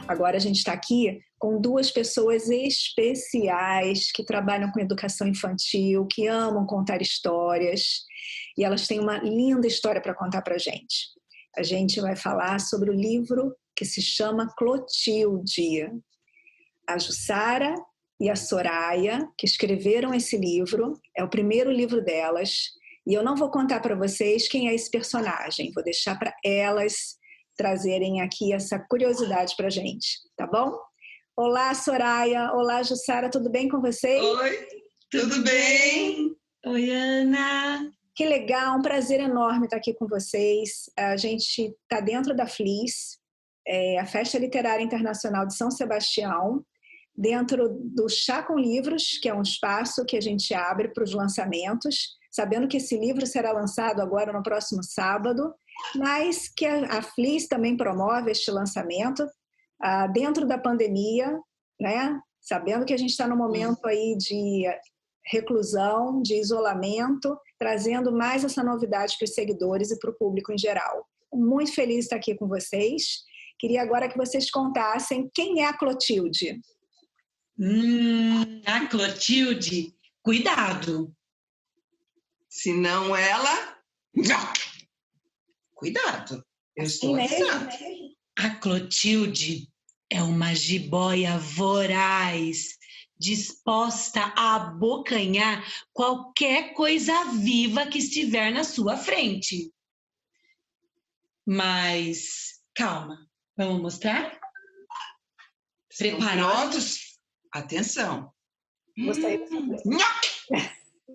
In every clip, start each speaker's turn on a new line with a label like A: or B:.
A: Agora a gente está aqui com duas pessoas especiais que trabalham com educação infantil, que amam contar histórias, e elas têm uma linda história para contar para a gente. A gente vai falar sobre o livro que se chama Clotilde. A Jussara e a Soraya, que escreveram esse livro, é o primeiro livro delas, e eu não vou contar para vocês quem é esse personagem, vou deixar para elas trazerem aqui essa curiosidade para a gente, tá bom? Olá, Soraya. Olá, Jussara. Tudo bem com vocês?
B: Oi, tudo bem?
C: Oi, Ana.
A: Que legal, um prazer enorme estar aqui com vocês. A gente está dentro da FLIS, a Festa Literária Internacional de São Sebastião, dentro do Chá com Livros, que é um espaço que a gente abre para os lançamentos, sabendo que esse livro será lançado agora no próximo sábado, mas que a FLIS também promove este lançamento dentro da pandemia, né? Sabendo que a gente está num momento aí de reclusão, de isolamento, trazendo mais essa novidade para os seguidores e para o público em geral. Muito feliz de estar aqui com vocês. Queria agora que vocês contassem quem é a Clotilde.
C: A Clotilde, cuidado.
B: Se não ela, cuidado. Eu estou avisando.
C: A Clotilde é uma jiboia voraz, disposta a abocanhar qualquer coisa viva que estiver na sua frente. Mas, calma, vamos mostrar?
B: Preparados? Atenção.
A: Gostaria de saber.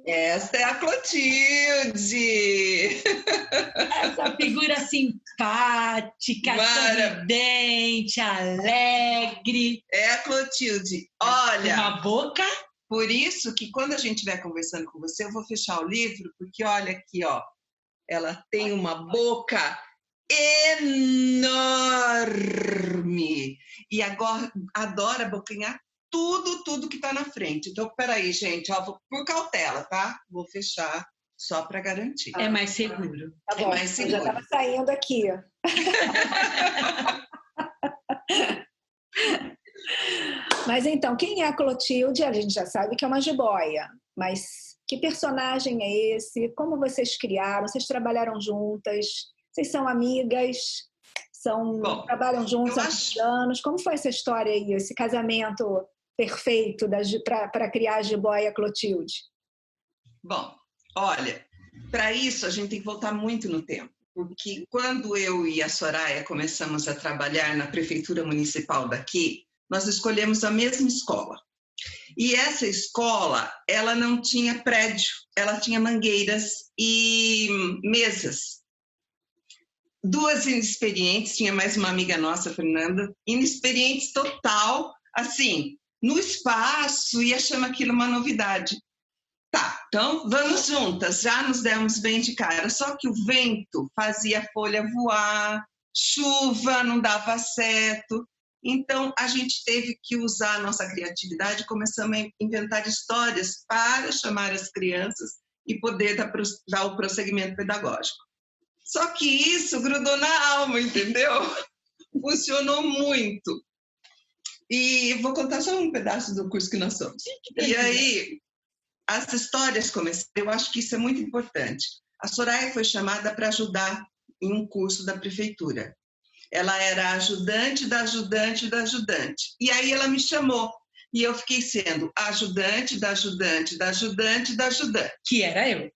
B: Esta é a Clotilde.
C: Essa figura simpática, sorridente, alegre.
B: É a Clotilde. Olha,
C: uma boca.
B: Por isso que quando a gente estiver conversando com você, eu vou fechar o livro, porque olha aqui, ó. Ela tem uma boca enorme e agora adora abocanhar tudo que está na frente. Então, peraí, gente, ó, por cautela, tá? Vou fechar só para garantir.
C: É mais seguro.
A: Tá bom,
B: é mais seguro.
A: Eu já estava saindo aqui. Mas então, quem é a Clotilde? A gente já sabe que é uma jiboia, mas que personagem é esse? Como vocês criaram? Vocês trabalharam juntas? Vocês são amigas? Trabalham juntos há muitos anos? Como foi essa história aí, esse casamento perfeito para criar a jiboia Clotilde?
B: Bom, olha, para isso a gente tem que voltar muito no tempo, porque quando eu e a Soraya começamos a trabalhar na prefeitura municipal daqui, nós escolhemos a mesma escola. E essa escola, ela não tinha prédio, ela tinha mangueiras e mesas. Duas inexperientes, tinha mais uma amiga nossa, Fernanda, inexperientes total, assim, no espaço, e achamos aquilo uma novidade. Tá, então vamos juntas, já nos demos bem de cara, só que o vento fazia a folha voar, chuva não dava certo, então a gente teve que usar a nossa criatividade, começamos a inventar histórias para chamar as crianças e poder dar o prosseguimento pedagógico. Só que isso grudou na alma, entendeu? Funcionou muito. E vou contar só um pedaço do curso que nós somos. E aí, as histórias começaram, eu acho que isso é muito importante. A Soraya foi chamada para ajudar em um curso da prefeitura. Ela era ajudante da ajudante da ajudante. E aí ela me chamou. E eu fiquei sendo ajudante da ajudante da ajudante da ajudante.
C: Que era eu.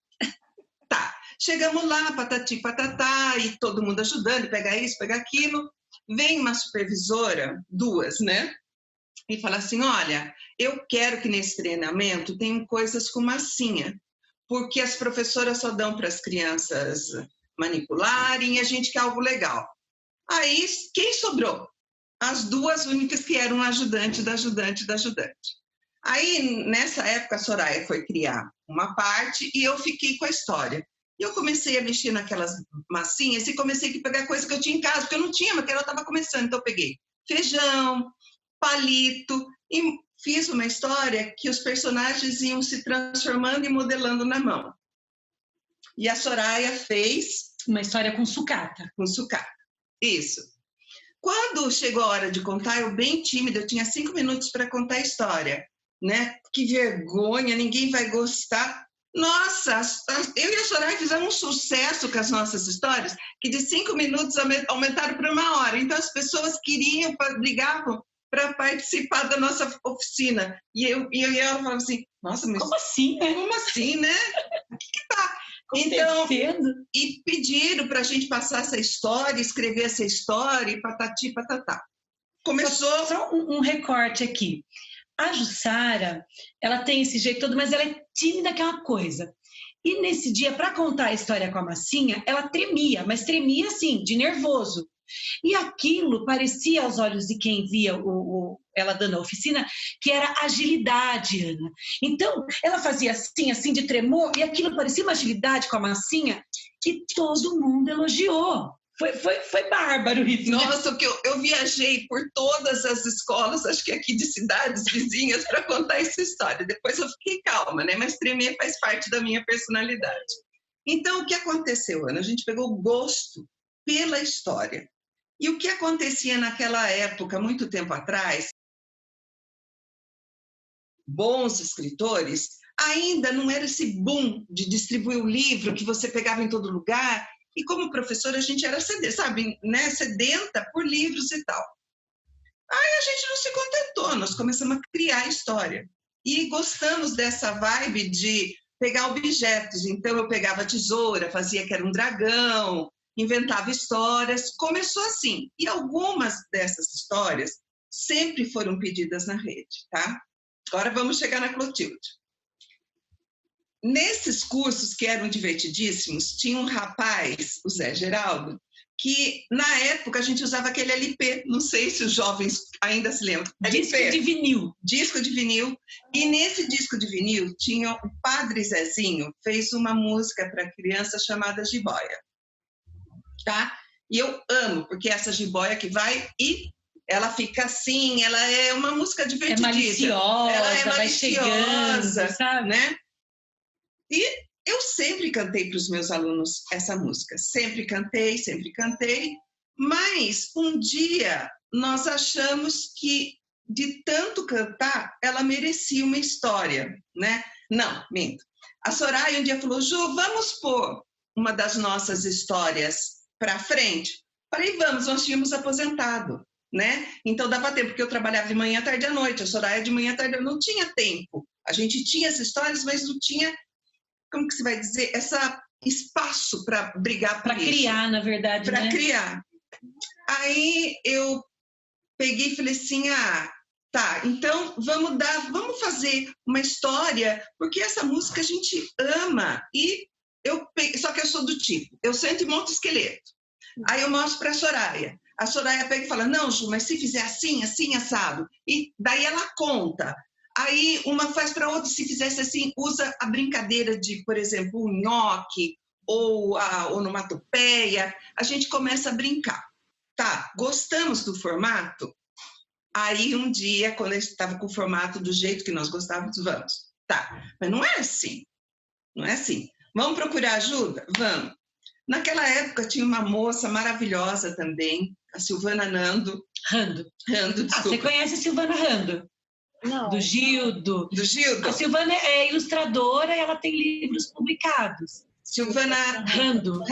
B: Tá. Chegamos lá, patati patatá, e todo mundo ajudando, pegar isso, pegar aquilo. Vem uma supervisora, duas, né? E fala assim, olha, eu quero que nesse treinamento tenham coisas com massinha, porque as professoras só dão para as crianças manipularem e a gente quer algo legal. Aí, quem sobrou? As duas únicas que eram ajudante da ajudante da ajudante. Aí, nessa época, a Soraya foi criar uma parte e eu fiquei com a história. E eu comecei a mexer naquelas massinhas e comecei a pegar coisa que eu tinha em casa, porque eu não tinha, mas ela estava começando. Então, eu peguei feijão, palito, e fiz uma história que os personagens iam se transformando e modelando na mão. E a Soraya fez...
C: Uma história com sucata.
B: Com sucata, isso. Quando chegou a hora de contar, eu bem tímida, eu tinha 5 minutos para contar a história, né? Que vergonha, ninguém vai gostar. Nossa, eu e a Soraya fizemos um sucesso com as nossas histórias, que de 5 minutos aumentaram para 1 hora. Então, as pessoas queriam, brigavam para participar da nossa oficina. E ela falava assim, nossa, mas...
C: Como assim, né?
B: Como assim, né? O que tá? Então, e pediram para a gente passar essa história, escrever essa história, e patati, patatá. Começou...
C: Só um recorte aqui. A Jussara, ela tem esse jeito todo, mas ela é tímida que é uma coisa. E nesse dia, para contar a história com a Massinha, ela tremia, mas tremia assim, de nervoso. E aquilo parecia aos olhos de quem via ela dando a oficina, que era agilidade, Ana. Então, ela fazia assim, assim de tremor, e aquilo parecia uma agilidade com a Massinha, que todo mundo elogiou. Foi bárbaro isso.
B: Nossa, né? eu viajei por todas as escolas, acho que aqui de cidades vizinhas, para contar essa história. Depois eu fiquei calma, né? Mas tremer faz parte da minha personalidade. Então, o que aconteceu, Ana? A gente pegou gosto pela história. E o que acontecia naquela época, muito tempo atrás, bons escritores, ainda não era esse boom de distribuir o livro que você pegava em todo lugar. E como professora, a gente era sedenta por livros e tal. Aí a gente não se contentou, nós começamos a criar a história. E gostamos dessa vibe de pegar objetos. Então, eu pegava a tesoura, fazia que era um dragão, inventava histórias. Começou assim. E algumas dessas histórias sempre foram pedidas na rede, tá? Agora vamos chegar na Clotilde. Nesses cursos que eram divertidíssimos, tinha um rapaz, o Zé Geraldo, que na época a gente usava aquele LP, não sei se os jovens ainda se lembram.
C: Disco
B: LP,
C: de vinil.
B: Disco de vinil. E nesse disco de vinil tinha o Padre Zezinho, fez uma música para criança chamada Jiboia. Tá? E eu amo, porque essa jiboia que vai e ela fica assim, ela é uma música divertidíssima.
C: Maliciosa,
B: ela é
C: vai chegando, sabe?
B: Né? E eu sempre cantei para os meus alunos essa música, sempre cantei, mas um dia nós achamos que de tanto cantar, ela merecia uma história, né? Não, minto. A Soraya um dia falou, Ju, vamos pôr uma das nossas histórias para frente? Falei, vamos, nós tínhamos aposentado, né? Então dava tempo, porque eu trabalhava de manhã, tarde à noite, a Soraya de manhã, tarde à noite, não tinha tempo. A gente tinha as histórias, mas não tinha, como que se vai dizer, esse espaço para brigar por isso.
C: Para criar, na verdade,
B: Para
C: né?
B: criar. Aí eu peguei e falei assim, tá, então vamos fazer uma história, porque essa música a gente ama. E só que eu sou do tipo, eu sento e monto esqueleto. Aí eu mostro para a Soraya. A Soraya pega e fala, não, Ju, mas se fizer assim, assim, assado. E daí ela conta. Aí uma faz para outra, se fizesse assim, usa a brincadeira de, por exemplo, o nhoque ou a onomatopeia. A gente começa a brincar. Tá, gostamos do formato? Aí um dia, quando eu estava com o formato do jeito que nós gostávamos, vamos. Tá, mas não é assim. Não é assim. Vamos procurar ajuda? Vamos. Naquela época tinha uma moça maravilhosa também, a Silvana Rando, desculpa.
C: Você conhece a Silvana Rando?
A: Não.
C: Do Gildo.
B: Do Gildo?
C: A Silvana é ilustradora e ela tem livros publicados.
B: Silvana
C: Rando.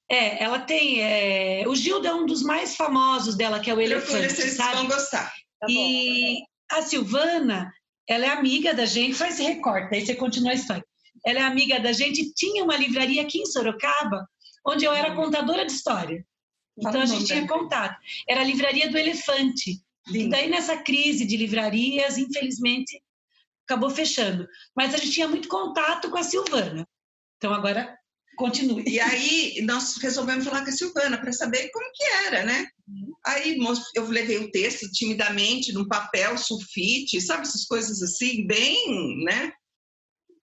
C: É, ela tem... O Gildo é um dos mais famosos dela, que é o Elefante,
B: vocês
C: sabe?
B: vão gostar.
A: Tá
C: E a Silvana, ela é amiga da gente, faz esse recorte, aí você continua a história. Ela é amiga da gente, tinha uma livraria aqui em Sorocaba, onde eu era contadora de história. Então a gente tinha contato. Era a livraria do Elefante. E daí nessa crise de livrarias, infelizmente, acabou fechando. Mas a gente tinha muito contato com a Silvana. Então agora continue.
B: E aí nós resolvemos falar com a Silvana para saber como que era, né? Aí eu levei o texto timidamente num papel sulfite, sabe essas coisas assim, bem, né?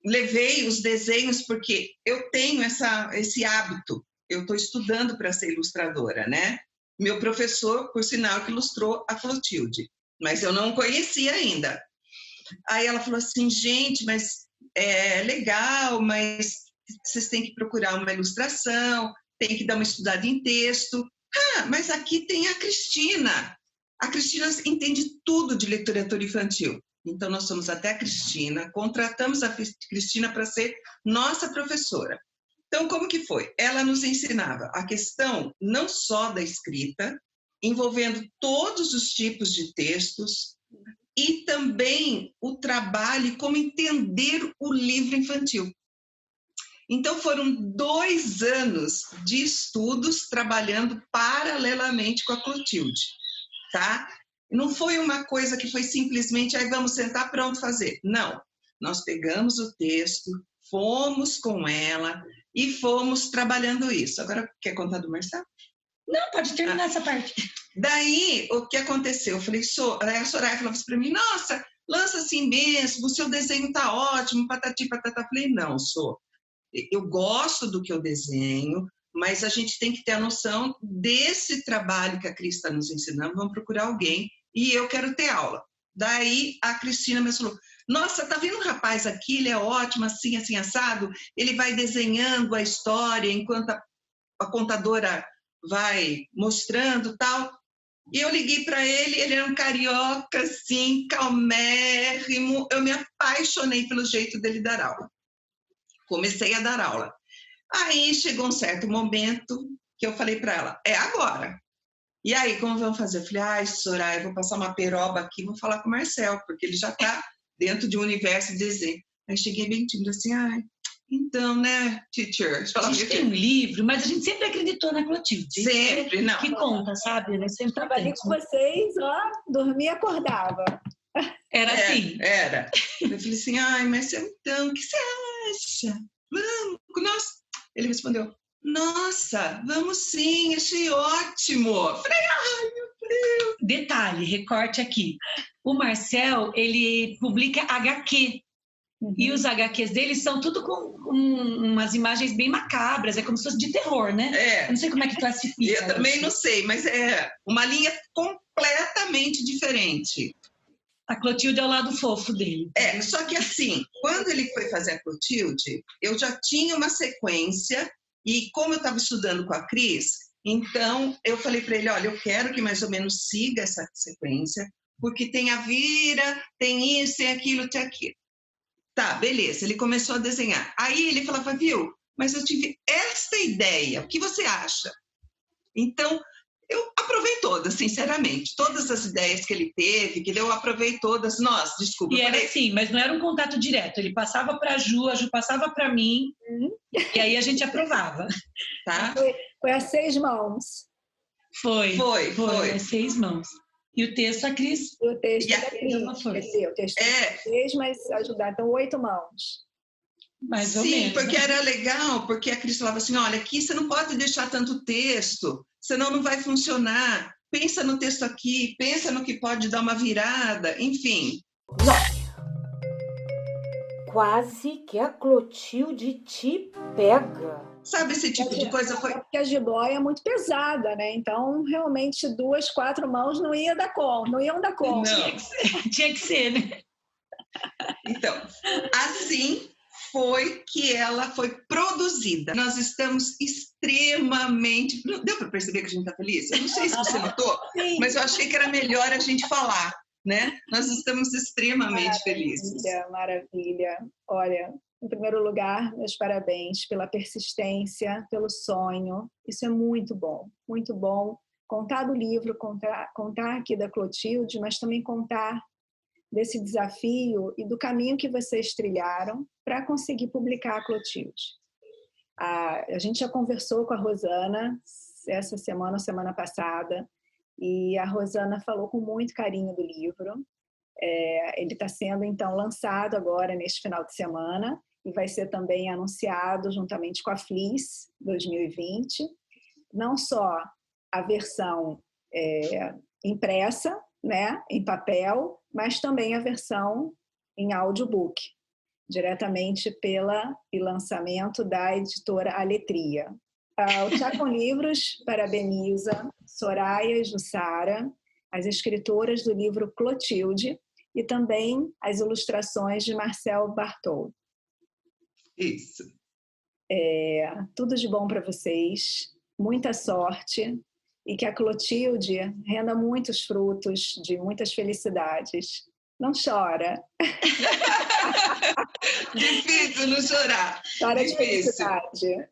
B: Levei os desenhos porque eu tenho esse hábito. Eu estou estudando para ser ilustradora, né? Meu professor, por sinal, que ilustrou a Clotilde, mas eu não conhecia ainda. Aí ela falou assim, gente, mas é legal, mas vocês têm que procurar uma ilustração, tem que dar uma estudada em texto. Ah, mas aqui tem a Cristina. A Cristina entende tudo de literatura infantil. Então, nós fomos até a Cristina, contratamos a Cristina para ser nossa professora. Então, como que foi? Ela nos ensinava a questão não só da escrita, envolvendo todos os tipos de textos, e também o trabalho e como entender o livro infantil. Então, foram 2 anos de estudos trabalhando paralelamente com a Clotilde, tá? Não foi uma coisa que foi simplesmente, aí vamos sentar, pronto, fazer. Não, nós pegamos o texto, fomos com ela e fomos trabalhando isso. Agora, quer contar do Marcelo?
C: Não, pode terminar essa parte.
B: Daí, o que aconteceu? Eu falei, a Soraya falava assim para mim, nossa, lança assim mesmo, o seu desenho tá ótimo, patati, patatá. Eu falei, não, eu gosto do que eu desenho, mas a gente tem que ter a noção desse trabalho que a Cris está nos ensinando, vamos procurar alguém, e eu quero ter aula. Daí, a Cristina me falou, nossa, tá vendo um rapaz aqui, ele é ótimo, assim, assim, assado, ele vai desenhando a história enquanto a contadora vai mostrando tal. E eu liguei para ele era um carioca, assim, calmérrimo. Eu me apaixonei pelo jeito dele dar aula. Comecei a dar aula. Aí chegou um certo momento que eu falei para ela, é agora. E aí, como vamos fazer? Eu falei, ai, Soraya, eu vou passar uma peroba aqui, vou falar com o Marcel, porque ele já está dentro de um universo de desenho. Aí cheguei bem tímida, assim, ai, então, né, teacher?
C: A gente tem um livro, mas a gente sempre acreditou na Clotilde.
B: Sempre, não.
C: Que conta, sabe? Nós sempre
A: Trabalhei com vocês, ó, dormia e acordava.
C: Era assim.
B: Era. Eu falei assim, ai, Marcel, então, o que você acha? Vamos, nossa. Ele respondeu, nossa, vamos sim, achei ótimo. Eu falei, ai, meu Deus.
C: Detalhe, recorte aqui. O Marcel, ele publica HQ. E os HQs dele são tudo com umas imagens bem macabras, é como se fosse de terror, né?
B: É.
C: Eu não sei como é que classifica.
B: Eu também não sei, mas é uma linha completamente diferente.
C: A Clotilde é o lado fofo dele.
B: É, só que assim, quando ele foi fazer a Clotilde, eu já tinha uma sequência, e como eu estava estudando com a Cris, então eu falei para ele, olha, eu quero que mais ou menos siga essa sequência, porque tem a vira, tem isso, tem aquilo, tem aquilo. Tá, beleza, ele começou a desenhar. Aí ele falava, viu, mas eu tive esta ideia, o que você acha? Então, eu aprovei todas, sinceramente. Todas as ideias que ele teve, que eu aprovei todas. Nossa, desculpa.
C: E era assim, mas não era um contato direto. Ele passava para a Ju passava para mim, e aí a gente aprovava.
B: Tá?
A: Foi a 6 mãos.
B: Foi.
C: A 6 mãos. E o texto, a Cris.
A: O texto
C: da Cris.
A: Quer dizer, o texto é 6, mas ajudar. Então, 8 mãos.
C: Mais ou menos.
B: Sim, porque era legal, porque a Cris falava assim, olha, aqui você não pode deixar tanto texto, senão não vai funcionar. Pensa no texto aqui, pensa no que pode dar uma virada, enfim.
D: Quase que a Clotilde te pega.
B: Sabe esse tipo de coisa?
A: Porque a jiboia é muito pesada, né? Então, realmente, 2, 4 mãos não iam dar conta.
B: Não.
C: Tinha que ser, né?
B: Então, assim foi que ela foi produzida. Nós estamos extremamente... Deu para perceber que a gente está feliz? Eu não sei se você notou, mas eu achei que era melhor a gente falar, né? Nós estamos extremamente felizes.
A: Maravilha. Olha, em primeiro lugar, meus parabéns pela persistência, pelo sonho. Isso é muito bom, muito bom. Contar do livro, contar aqui da Clotilde, mas também contar desse desafio e do caminho que vocês trilharam para conseguir publicar a Clotilde. A gente já conversou com a Rosana essa semana, semana passada, e a Rosana falou com muito carinho do livro. Ele está sendo, então, lançado agora neste final de semana e vai ser também anunciado juntamente com a Fliss 2020. Não só a versão impressa, né, em papel, mas também a versão em audiobook, diretamente e lançamento da editora Aletria. O Chá com Livros parabeniza Soraya e Jussara, as escritoras do livro Clotilde, e também as ilustrações de Marcel Bartol.
B: Isso.
A: Tudo de bom para vocês, muita sorte, e que a Clotilde renda muitos frutos de muitas felicidades. Não chora.
B: Difícil não chorar.
A: Chora de felicidade.